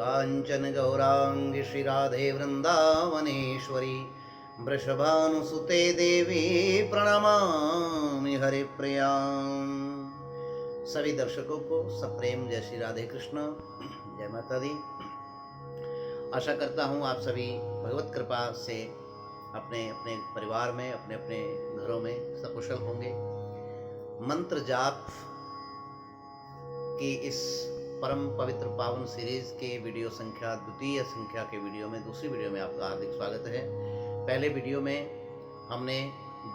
कांचन गौरांगी श्री राधे वृंदावनेश्वरी वृषभानुसुते देवी प्रणमामि हरिप्रिया। सभी दर्शकों को सप्रेम जय श्री राधे कृष्ण, जय माता दी। आशा करता हूँ आप सभी भगवत कृपा से अपने अपने परिवार में, अपने अपने घरों में सकुशल होंगे। मंत्र जाप की इस परम पवित्र पावन सीरीज के वीडियो संख्या द्वितीय संख्या के वीडियो में, दूसरी वीडियो में आपका हार्दिक स्वागत है। पहले वीडियो में हमने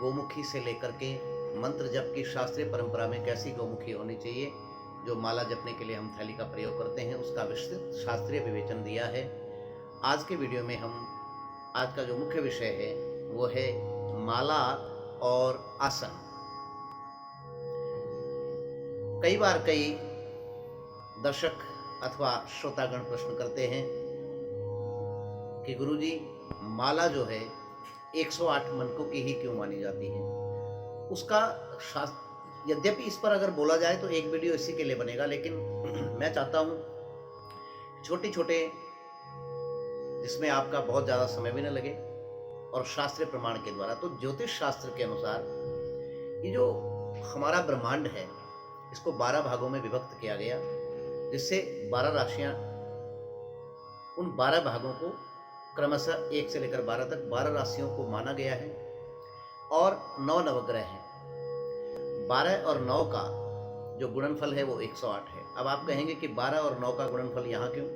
गोमुखी से लेकर के मंत्र जप की शास्त्रीय परंपरा में कैसी गोमुखी होनी चाहिए, जो माला जपने के लिए हम थैली का प्रयोग करते हैं, उसका विस्तृत शास्त्रीय विवेचन दिया है। आज के वीडियो में आज का जो मुख्य विषय है वो है माला और आसन। कई बार कई दर्शक अथवा श्रोतागण प्रश्न करते हैं कि गुरुजी, माला जो है 108 मनकों की ही क्यों मानी जाती है? उसका शास्त्र, यद्यपि इस पर अगर बोला जाए तो एक वीडियो इसी के लिए बनेगा, लेकिन मैं चाहता हूं छोटे छोटे, जिसमें आपका बहुत ज़्यादा समय भी न लगे और शास्त्रीय प्रमाण के द्वारा। तो ज्योतिष शास्त्र के अनुसार ये जो हमारा ब्रह्मांड है, इसको 12 भागों में विभक्त किया गया, जिससे 12 राशियां, उन 12 भागों को क्रमशः 1 से लेकर 12 तक 12 राशियों को माना गया है। और 9 नवग्रह हैं। 12 और 9 का जो गुणनफल है वो 108 है। अब आप कहेंगे कि 12 और 9 का गुणनफल यहाँ क्यों?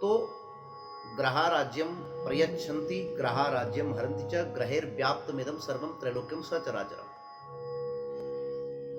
तो ग्रहा राज्यम प्रयच्छन्ति ग्रहा राज्यम हरन्ति च ग्रहेर्व्याप्तमिदं सर्वं त्रैलोक्यं सचराचरम्।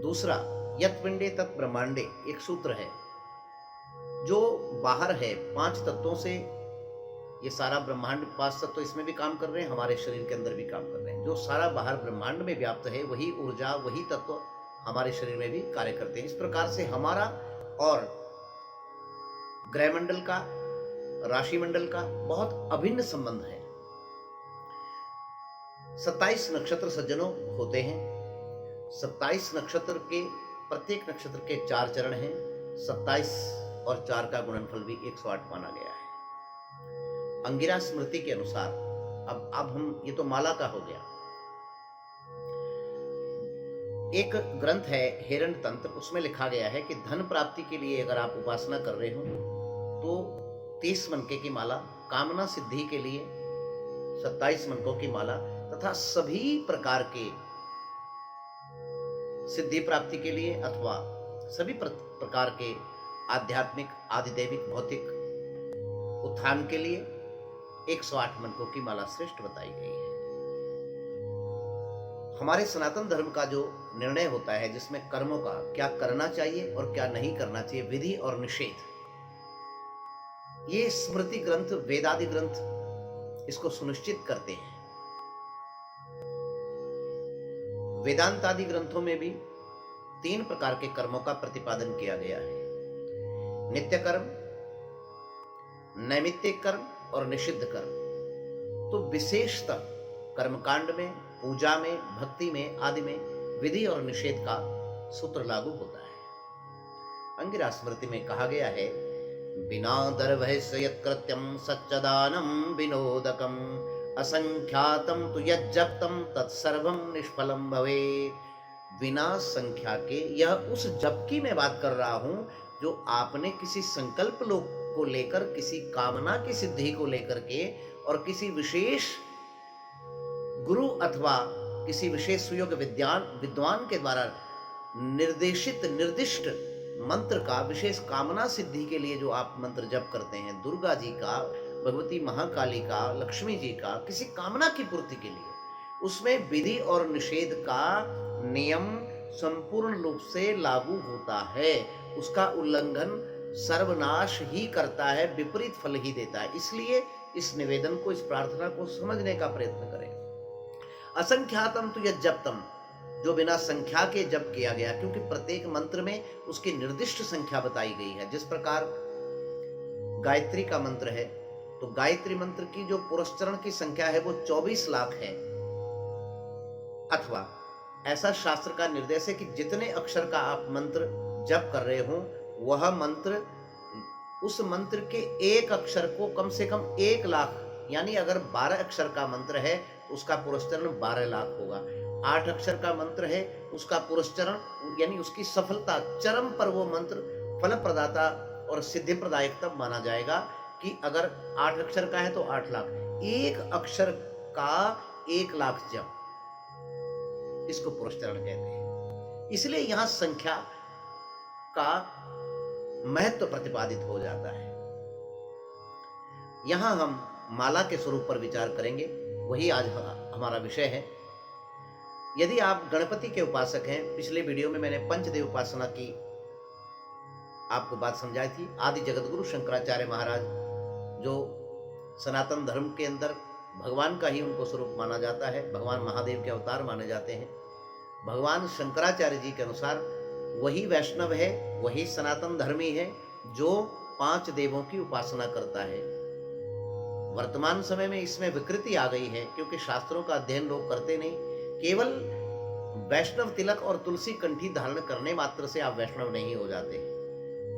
दूसरा, यत् पिंडे तत् ब्रह्मांडे, एक सूत्र है जो बाहर है 5 तत्वों से। ये सारा ब्रह्मांड 5 तत्व इसमें भी काम कर रहे हैं, हमारे शरीर के अंदर भी काम कर रहे हैं। जो सारा बाहर ब्रह्मांड में व्याप्त है वही ऊर्जा, वही तत्व हमारे शरीर में भी कार्य करते हैं। इस प्रकार से हमारा और ग्रहमंडल का, राशि मंडल का बहुत अभिन्न संबंध है। 27 नक्षत्र सज्जनों होते हैं। 27 नक्षत्र के, प्रत्येक नक्षत्र के 4 चरण हैं। 27 और 4 का गुणनफल भी 108 माना गया है अंगिरा स्मृति के अनुसार। अब हम, ये तो माला का हो गया। एक ग्रंथ है हिरण्य तंत्र, उसमें लिखा गया है कि धन प्राप्ति के लिए अगर आप उपासना कर रहे हो तो 30 मनके की माला, कामना सिद्धि के लिए 27 मनकों की माला, तथा सभी प्रकार के सिद्धि प्राप्ति के लिए अथवा सभी प्रकार के आध्यात्मिक, आधिदैविक, भौतिक उत्थान के लिए 108 मनकों की माला श्रेष्ठ बताई गई है। हमारे सनातन धर्म का जो निर्णय होता है, जिसमें कर्मों का क्या करना चाहिए और क्या नहीं करना चाहिए, विधि और निषेध, ये स्मृति ग्रंथ, वेदादि ग्रंथ इसको सुनिश्चित करते हैं। वेदांत आदि ग्रंथों में भी 3 प्रकार के कर्मों का प्रतिपादन किया गया है: नित्य कर्म, नैमित्तिक कर्म और निषिद्ध कर्म। तो विशेषतः कर्मकांड में, पूजा में, भक्ति में आदि में विधि और निषेध का सूत्र लागू होता है। अंगिरा स्मृति में कहा गया है, बिना दर्भस्य यत्कृत्यं सच्चदानं विनोदकम् असंख्यातम तु यज्जप्तम तत्सर्वम निष्फलम भवेत्। बिना संख्या के, यह उस जप की मैं बात कर रहा हूं जो आपने किसी संकल्प को लेकर, किसी कामना की सिद्धि को लेकर के और किसी विशेष गुरु अथवा किसी विशेष सुयोग विद्वान के द्वारा निर्देशित, निर्दिष्ट मंत्र का, विशेष कामना सिद्धि के लिए जो आप मंत्र जप करते हैं, दुर्गा जी का, भगवती महाकाली का, लक्ष्मी जी का, किसी कामना की पूर्ति के लिए, उसमें विधि और निषेध का नियम संपूर्ण रूप से लागू होता है। उसका उल्लंघन सर्वनाश ही करता है, विपरीत फल ही देता है। इसलिए इस निवेदन को, इस प्रार्थना को समझने का प्रयत्न करें। असंख्यातम तु यज्जप्तम, जो बिना संख्या के जप किया गया, क्योंकि प्रत्येक मंत्र में उसकी निर्दिष्ट संख्या बताई गई है। जिस प्रकार गायत्री का मंत्र है, तो गायत्री मंत्र की जो पुरस्चरण की संख्या है वो 24 लाख है, अथवा ऐसा शास्त्र का निर्देश है कि जितने अक्षर का आप मंत्र जप कर रहे हो, वह मंत्र उस मंत्र के एक अक्षर को कम से कम 1 लाख, यानी अगर 12 अक्षर का मंत्र है उसका पुरस्चरण 12 लाख होगा। 8 अक्षर का मंत्र है उसका पुरस्चरण यानी उसकी सफलता चरम पर वो मंत्र फल प्रदाता और सिद्धि प्रदायक तब माना जाएगा कि अगर 8 अक्षर का है तो 8 लाख, एक अक्षर का 1 लाख जप, इसको पुरस्चरण कहते हैं। इसलिए यहां संख्या का महत्व प्रतिपादित हो जाता है। यहां हम माला के स्वरूप पर विचार करेंगे, वही आज हमारा विषय है। यदि आप गणपति के उपासक हैं, पिछले वीडियो में मैंने पंचदेव उपासना की आपको बात समझाई थी। आदि जगतगुरु शंकराचार्य महाराज जो सनातन धर्म के अंदर भगवान का ही उनको स्वरूप माना जाता है, भगवान महादेव के अवतार माने जाते हैं। भगवान शंकराचार्य जी के अनुसार वही वैष्णव है, वही सनातन धर्मी है जो 5 देवों की उपासना करता है। वर्तमान समय में इसमें विकृति आ गई है क्योंकि शास्त्रों का अध्ययन लोग करते नहीं, केवल वैष्णव तिलक और तुलसी कंठी धारण करने मात्र से आप वैष्णव नहीं हो जाते।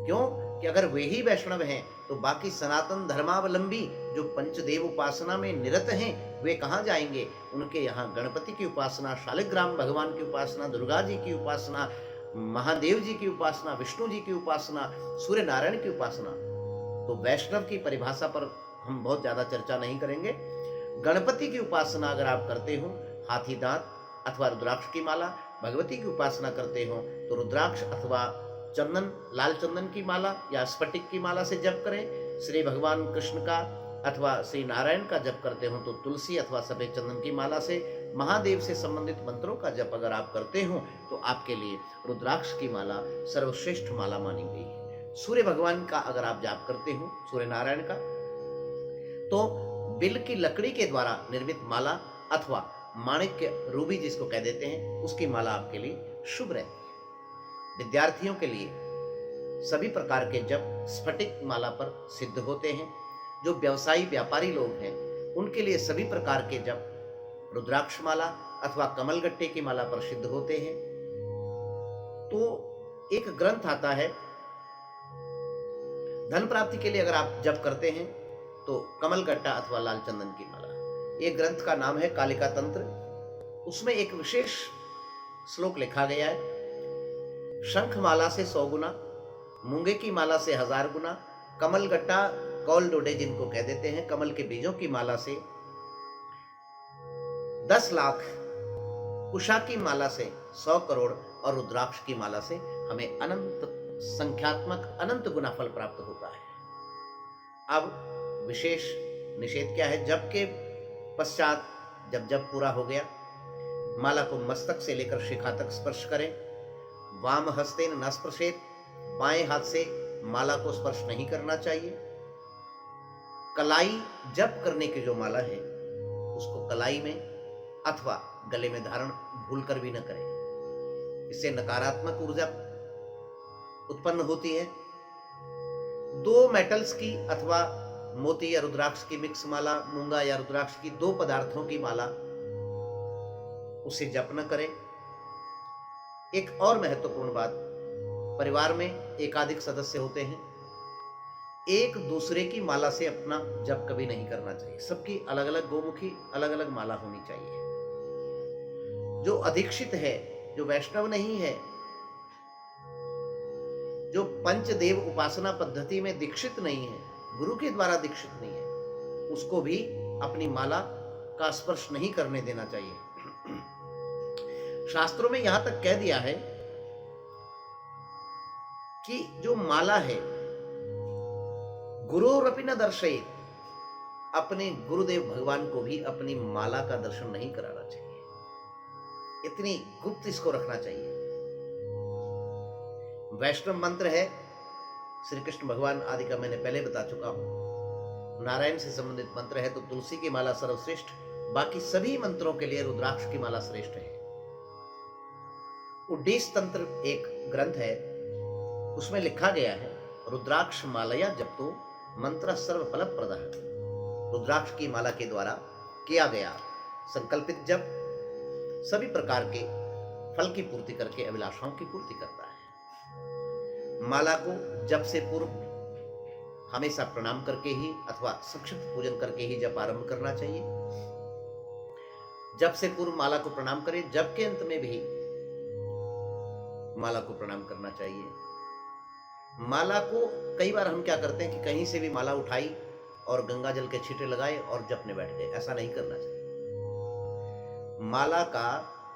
क्यों कि अगर वे ही वैष्णव हैं तो बाकी सनातन धर्मावलंबी जो पंचदेव उपासना में निरत हैं वे कहां जाएंगे? उनके यहाँ गणपति की उपासना, शालिग्राम भगवान की उपासना, दुर्गा जी की उपासना, महादेव जी की उपासना, विष्णु जी की उपासना, सूर्य नारायण की उपासना। तो वैष्णव की परिभाषा पर हम बहुत ज्यादा चर्चा नहीं करेंगे। गणपति की उपासना अगर आप करते हो हाथी दांत अथवा रुद्राक्ष की माला, भगवती की उपासना करते हो तो रुद्राक्ष अथवा चंदन, लाल चंदन की माला या स्फटिक की माला से जप करें। श्री भगवान कृष्ण का अथवा श्री नारायण का जप करते हो तो तुलसी अथवा सफेद चंदन की माला से, महादेव से संबंधित मंत्रों का जप अगर आप करते हो तो आपके लिए रुद्राक्ष की माला सर्वश्रेष्ठ माला मानी गई है। सूर्य भगवान का अगर आप जाप करते हो, सूर्य नारायण का, तो बिल की लकड़ी के द्वारा निर्मित माला अथवा माणिक्य रूबी जिसको कह देते हैं उसकी माला आपके लिए शुभ रहती है। विद्यार्थियों के लिए सभी प्रकार के जप स्फटिक माला पर सिद्ध होते हैं। जो व्यवसायी व्यापारी लोग हैं उनके लिए सभी प्रकार के जप रुद्राक्ष माला अथवा कमलगट्टे की माला पर सिद्ध होते हैं। तो एक ग्रंथ आता है धन प्राप्ति के लिए अगर आप जप करते हैं तो कमलगट्टा अथवा लाल चंदन की माला। एक ग्रंथ का नाम है कालिका तंत्र, उसमें एक विशेष श्लोक लिखा गया है, शंख माला से 100 गुना, मूंगे की माला से 1000 गुना, कमलगट्टा कौल डोडे जिनको कह देते हैं, कमल के बीजों की माला से 10 लाख, कुशा की माला से 100 करोड़ और रुद्राक्ष की माला से हमें अनंत संख्यात्मक अनंत गुना फल प्राप्त होता है। अब विशेष निषेध क्या है? जप के पश्चात जब जप पूरा हो गया, माला को मस्तक से लेकर शिखा तक स्पर्श करें। वाम हस्तेन न स्पर्शेत, बाएं हाथ से माला को स्पर्श नहीं करना चाहिए। कलाई जप करने की जो माला है उसको कलाई में अथवा गले में धारण भूलकर भी न करें, इससे नकारात्मक ऊर्जा उत्पन्न होती है। 2 मेटल्स की अथवा मोती या रुद्राक्ष की मिक्स माला, मूंगा या रुद्राक्ष की 2 पदार्थों की माला, उसे जप न करें। एक और महत्वपूर्ण बात, परिवार में एकाधिक सदस्य होते हैं, एक दूसरे की माला से अपना जप कभी नहीं करना चाहिए। सबकी अलग अलग गोमुखी अलग अलग माला होनी चाहिए। जो अधीक्षित है, जो वैष्णव नहीं है, जो पंचदेव उपासना पद्धति में दीक्षित नहीं है, गुरु के द्वारा दीक्षित नहीं है, उसको भी अपनी माला का स्पर्श नहीं करने देना चाहिए। शास्त्रों में यहां तक कह दिया है कि जो माला है गुरुरपि न दर्शयेत, अपने गुरुदेव भगवान को भी अपनी माला का दर्शन नहीं कराना चाहिए। इतनी गुप्त इसको रखना चाहिए। वैष्णव मंत्र है, श्री कृष्ण भगवान आदि का मैंने पहले बता चुका हूं। नारायण से संबंधित मंत्र है तो तुलसी की माला सर्वश्रेष्ठ, बाकी सभी मंत्रों के लिए रुद्राक्ष की माला श्रेष्ठ है। उड्डीस तंत्र एक ग्रंथ है, उसमें लिखा गया है, रुद्राक्ष मालया जपतो मंत्र सर्व फल प्रदः। रुद्राक्ष की माला के द्वारा किया गया संकल्पित जप सभी प्रकार के फल की पूर्ति करके अभिलाषाओं की पूर्ति करता है। माला को जप से पूर्व हमेशा प्रणाम करके ही अथवा संक्षिप्त पूजन करके ही जप आरंभ करना चाहिए। जप से पूर्व माला को प्रणाम करें, जप के अंत में भी माला को प्रणाम करना चाहिए। माला को कई बार हम क्या करते हैं कि कहीं से भी माला उठाई और गंगा जल के छींटे लगाए और जपने बैठ गए, ऐसा नहीं करना चाहिए। माला का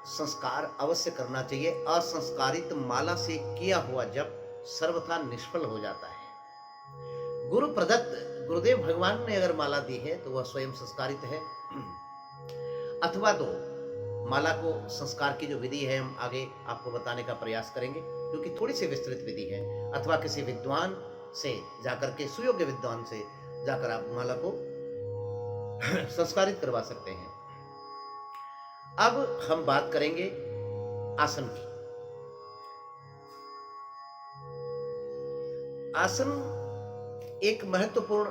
संस्कार अवश्य करना चाहिए। असंस्कारित माला से किया हुआ जप सर्वथा निष्फल हो जाता है। गुरु प्रदत्त गुरुदेव भगवान ने अगर माला दी है तो वह स्वयं संस्कारित है, अथवा तो माला को संस्कार की जो विधि है हम आगे आपको बताने का प्रयास करेंगे, क्योंकि थोड़ी सी विस्तृत विधि है। अथवा किसी विद्वान से जाकर के, सुयोग्य विद्वान से जाकर आप माला को संस्कारित करवा सकते हैं। अब हम बात करेंगे आसन की। आसन एक महत्वपूर्ण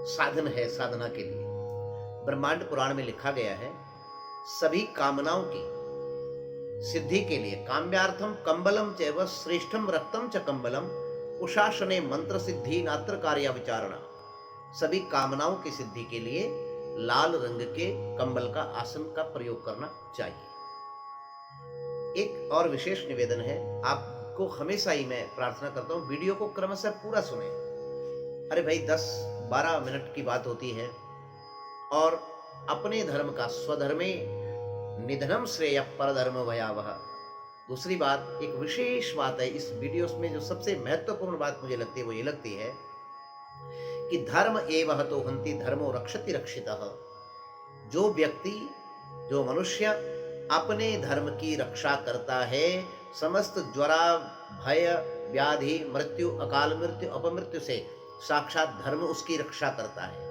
साधन है साधना के लिए। ब्रह्मांड पुराण में लिखा गया है, सभी कामनाओं की सिद्धि के लिए काम्यार्थम कंबलम चैव श्रेष्ठम रक्तम च कंबलम उशासने मंत्र सिद्धि नात्र कार्य विचारणा। सभी कामनाओं की सिद्धि के लिए लाल रंग के कंबल का आसन का प्रयोग करना चाहिए। एक और विशेष निवेदन है, आपको हमेशा ही मैं प्रार्थना करता हूं वीडियो को क्रमशः पूरा सुने। अरे भाई 10-12 मिनट की बात होती है और अपने धर्म का स्वधर्मे निधनम श्रेय परधर्म भयावह। दूसरी बात, एक विशेष बात है इस वीडियो में, जो सबसे महत्वपूर्ण बात मुझे लगती है वो ये लगती है कि धर्म एवं तो हंति धर्मो रक्षति रक्षितः। जो व्यक्ति, जो मनुष्य अपने धर्म की रक्षा करता है, समस्त ज्वरा भय व्याधि मृत्यु अकाल मृत्यु अपमृत्यु से साक्षात धर्म उसकी रक्षा करता है।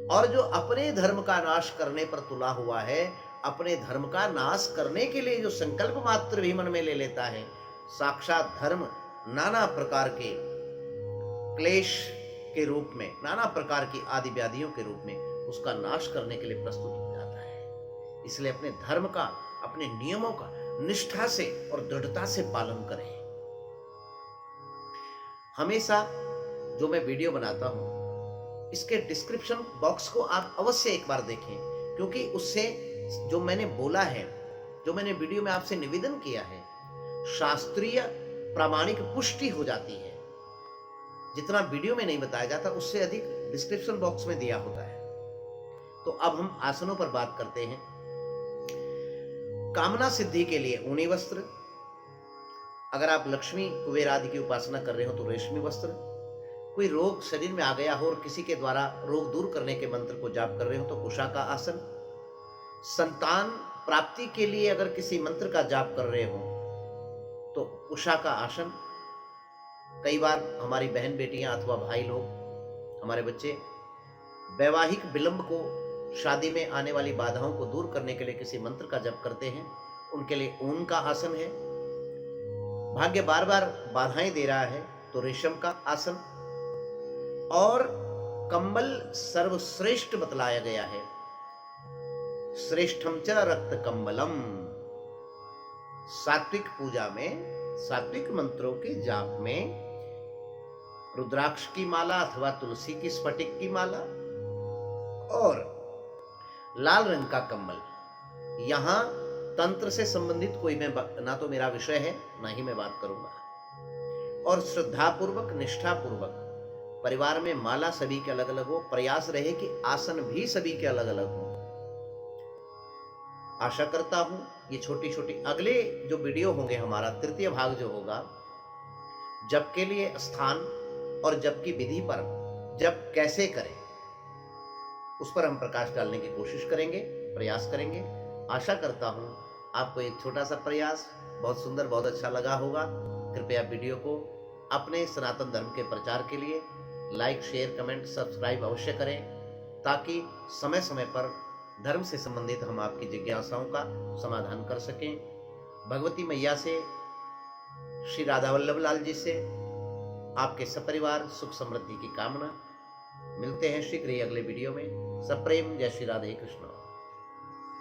और जो अपने धर्म का नाश करने पर तुला हुआ है, अपने धर्म का नाश करने के लिए जो संकल्प मात्र भी मन में ले लेता है, साक्षात धर्म नाना प्रकार के क्लेश के रूप में, नाना प्रकार की आदि व्याधियों के रूप में उसका नाश करने के लिए प्रस्तुत हो जाता है। इसलिए अपने धर्म का, अपने नियमों का निष्ठा से और दृढ़ता से पालन करें। हमेशा जो मैं वीडियो बनाता हूं, इसके डिस्क्रिप्शन बॉक्स को आप अवश्य एक बार देखें, क्योंकि उससे जो मैंने बोला है, जो मैंने वीडियो में आपसे निवेदन किया है, शास्त्रीय प्रामाणिक पुष्टि हो जाती है। जितना वीडियो में नहीं बताया जाता उससे अधिक डिस्क्रिप्शन बॉक्स में दिया होता है। तो अब हम आसनों पर बात करते हैं। कामना सिद्धि के लिए ऊनी वस्त्र, अगर आप लक्ष्मी कुबेर आदि की उपासना कर रहे हो तो रेशमी वस्त्र, कोई रोग शरीर में आ गया हो और किसी के द्वारा रोग दूर करने के मंत्र को जाप कर रहे हो तो उषा का आसन, संतान प्राप्ति के लिए अगर किसी मंत्र का जाप कर रहे हो तो उषा का आसन। कई बार हमारी बहन बेटियां अथवा भाई लोग, हमारे बच्चे वैवाहिक विलंब को, शादी में आने वाली बाधाओं को दूर करने के लिए किसी मंत्र का जप करते हैं, उनके लिए ऊन का आसन है। भाग्य बार बार बाधाएं दे रहा है तो रेशम का आसन। और कंबल सर्वश्रेष्ठ बतलाया गया है, श्रेष्ठम च रक्त कंबलम। सात्विक पूजा में, सात्विक मंत्रों के जाप में रुद्राक्ष की माला अथवा तुलसी की स्फटिक की माला और लाल रंग का कंबल। यहां तंत्र से संबंधित कोई ना तो मेरा विषय है ना ही मैं बात करूंगा। और श्रद्धापूर्वक, निष्ठापूर्वक परिवार में माला सभी के अलग अलग हो, प्रयास रहे कि आसन भी सभी के अलग अलग हो। आशा करता हूं ये छोटी छोटी, अगले जो वीडियो होंगे हमारा तृतीय भाग जो होगा, जप के लिए स्थान और जप की विधि पर, जप कैसे करें उस पर हम प्रकाश डालने की कोशिश करेंगे, प्रयास करेंगे। आशा करता हूं आपको एक छोटा सा प्रयास बहुत सुंदर, बहुत अच्छा लगा होगा। कृपया वीडियो को अपने सनातन धर्म के प्रचार के लिए लाइक, शेयर, कमेंट, सब्सक्राइब अवश्य करें, ताकि समय समय पर धर्म से संबंधित हम आपकी जिज्ञासाओं का समाधान कर सकें। भगवती मैया से, श्री राधा वल्लभ लाल जी से आपके सपरिवार सुख समृद्धि की कामना। मिलते हैं शीघ्र ही अगले वीडियो में। सप्रेम, जय श्री राधे कृष्ण।